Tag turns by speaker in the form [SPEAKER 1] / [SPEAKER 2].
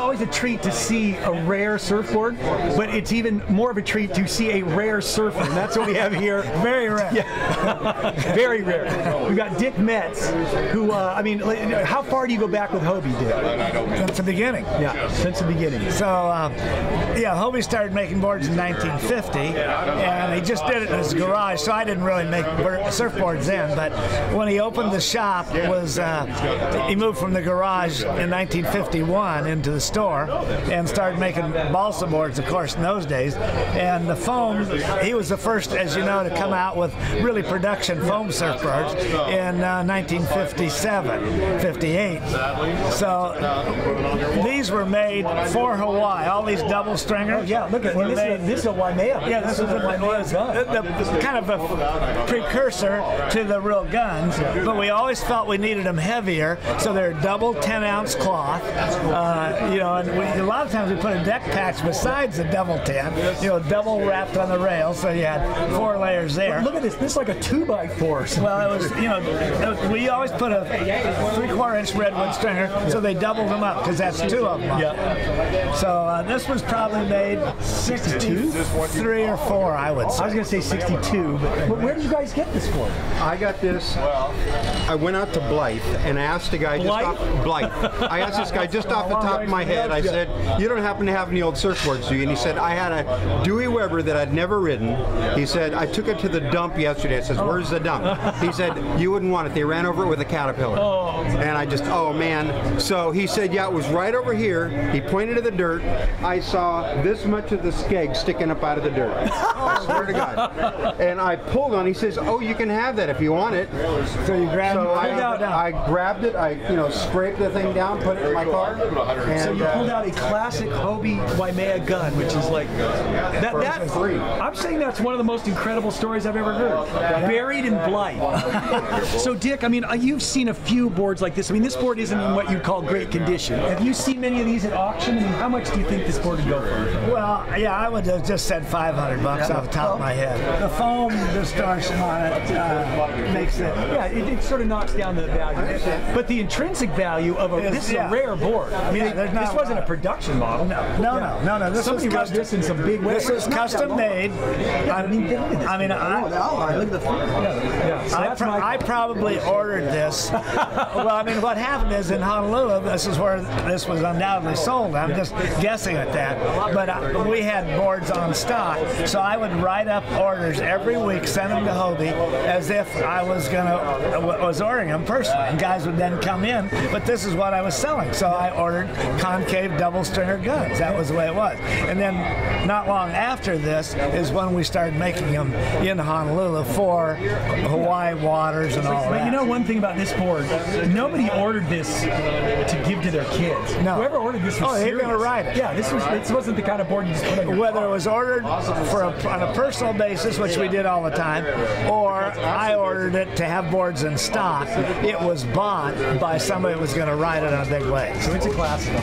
[SPEAKER 1] always a treat to see a rare surfboard, but it's even more of a treat to see a rare surfer, and that's what we have here.
[SPEAKER 2] Very rare.
[SPEAKER 1] Yeah. Very rare. We've got Dick Metz, who, I mean, how far do you go back with Hobie, Dick?
[SPEAKER 2] Since the beginning.
[SPEAKER 1] Yeah, since the beginning.
[SPEAKER 2] So, yeah, Hobie started making boards in 1950, and he just did it in his garage, so I didn't really make surfboards then, but when he opened the shop, he moved from the garage in 1951 into the store and started making balsa boards, of course, in those days. And the foam, he was the first, as you know, to come out with really production foam surfboards in 1957, 58. So these were made for Hawaii. All these double stringers.
[SPEAKER 1] Oh, yeah, look at this is a Waimea.
[SPEAKER 2] Yeah, this is a Waimea gun. Kind of a precursor to the real guns, but we always felt we needed them heavier, so they're double 10-ounce cloth. You know, and a lot of times we put a deck patch besides the double 10. You know, double wrapped on the rail, so you had 4 layers there.
[SPEAKER 1] Look at this. This is like a 2x4.
[SPEAKER 2] Well, it was, you know, we always put a 3/4-inch redwood stringer, so they doubled them up because that's 2 of them.
[SPEAKER 1] Yeah.
[SPEAKER 2] So this was probably made 63 or 4, I would say.
[SPEAKER 1] I was going to say 62, but where did you guys get this for?
[SPEAKER 3] I got this. I went out to Blythe and I asked the guy Blythe. I asked this guy just off the top of my head. I said, "You don't happen to have any old surfboards, do you?" And he said, "I had a Dewey Weber that I'd never ridden." He said, "I took it to the dump yesterday." I says, "Where's the dump?" He said, "You wouldn't want it. They ran over it with a Caterpillar." And I just, oh man. So he said, "Yeah, it was right over here." He pointed to the dirt. I saw this much of the skeg sticking up out of the dirt. I swear to God. And I pulled on. He says, "Oh, you can have that if you want it."
[SPEAKER 2] So you grabbed it.
[SPEAKER 3] I grabbed it. I scraped the thing down, put it in my car. And,
[SPEAKER 1] so you pulled out a classic Hobie Waimea gun, which is like that. I'm saying that's one of the most incredible stories I've ever heard. Buried in Blythe. So Dick, I mean, you've seen a few boards like this. I mean, this board isn't in what you'd call great condition. Have you seen many of these at auction? I mean, how much do you think this board would go for?
[SPEAKER 2] Well, yeah, I would have just said $500 off the top of my head. The foam distortion on it makes it.
[SPEAKER 1] Yeah, it sort of knocks down the value. But the intrinsic value of this is a rare board. I mean, this wasn't a production model.
[SPEAKER 2] No. This
[SPEAKER 1] Somebody
[SPEAKER 2] was
[SPEAKER 1] wrote this in some big way.
[SPEAKER 2] This is custom made. I mean,
[SPEAKER 4] look at the front.
[SPEAKER 2] I probably ordered this. Well, I mean, what happened is in Honolulu, this is where this was undoubtedly sold. I'm just guessing at that. But we had boards on stock, so I would write up orders every week, send them to Hobie as if I was ordering them personally. And guys would then come in, but this is what I was selling. So I ordered concave double stringer guns. That was the way it was. And then not long after this is when we started making them in Honolulu for Hawaii waters and all that.
[SPEAKER 1] But you know one thing about this board, nobody ordered this to give to their kids.
[SPEAKER 2] No.
[SPEAKER 1] Whoever ordered this was serious.
[SPEAKER 2] They were going to ride it.
[SPEAKER 1] Yeah, this wasn't the kind of board you just put on your
[SPEAKER 2] Whether it was ordered on a personal basis, which we did all the time, or I ordered it to have boards in stock, it was bought by somebody that was going to ride it on a big wave.
[SPEAKER 1] So it's a classic.